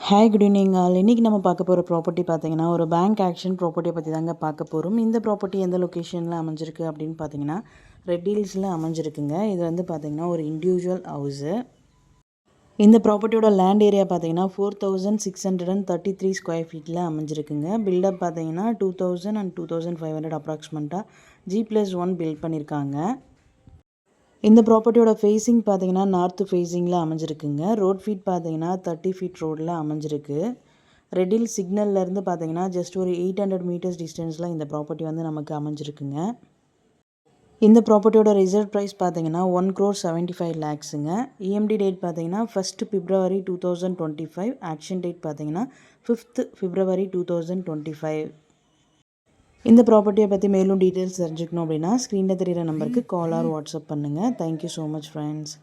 Hi good evening all. இன்றைக்கி நம்ம பார்க்க போகிற ப்ராப்பர்ட்டி பார்த்தீங்கன்னா ஒரு பேங்க் ஆக்ஷன் ப்ராப்பர்ட்டியை பற்றி தாங்க பார்க்க போகிறோம். இந்த ப்ராப்பர்ட்டி எந்த லொக்கேஷனில் அமைஞ்சிருக்கு அப்படின்னு பார்த்தீங்கன்னா ரெட் ஹில்ஸில் அமைஞ்சிருக்குங்க. இது வந்து பார்த்திங்கன்னா ஒரு இண்டிவிஜுவல் ஹவுஸு. இந்த ப்ராப்பர்ட்டியோட லேண்ட் ஏரியா பார்த்தீங்கன்னா 4633 ஸ்கொயர் ஃபீட்டில் அமைஞ்சிருக்குங்க. பில்டப் பார்த்தீங்கன்னா 2000 and 2500 அப்ராக்சிமேட்டாக G+1 பில்ட் பண்ணியிருக்காங்க. இந்த ப்ராப்பர்ட்டியோட ஃபேஸிங் பார்த்தீங்கன்னா நார்த் ஃபேஸிங்கில் அமைஞ்சிருக்குங்க. ரோட் ஃபீட் பார்த்தீங்கன்னா 30 ஃபீட் ரோடில் அமைஞ்சிருக்கு. ரெடில் சிக்னல்லேருந்து பார்த்தீங்கன்னா ஜஸ்ட் ஒரு 800 மீட்டர்ஸ் டிஸ்டன்ஸில் இந்த ப்ராப்பர்ட்டி வந்து நமக்கு அமைஞ்சிருக்குங்க. இந்த ப்ராப்பர்ட்டியோட ரிசர்வ் ப்ரைஸ் பார்த்தீங்கன்னா 1,75 lakhsங்க. இஎம்டி டேட் பார்த்தீங்கன்னா 1st February 2025. ஆக்ஷன் டேட் பார்த்தீங்கன்னா 5th February 2025. இந்த ப்ராப்பர்ட்டியை பற்றி மேலும் டீட்டெயில்ஸ் தெரிஞ்சுக்கணும் அப்படின்னா ஸ்க்ரீனில் தெரிகிற நம்பருக்கு கால் ஆர் வாட்ஸ்அப் பண்ணுங்கள். Thank you so much friends.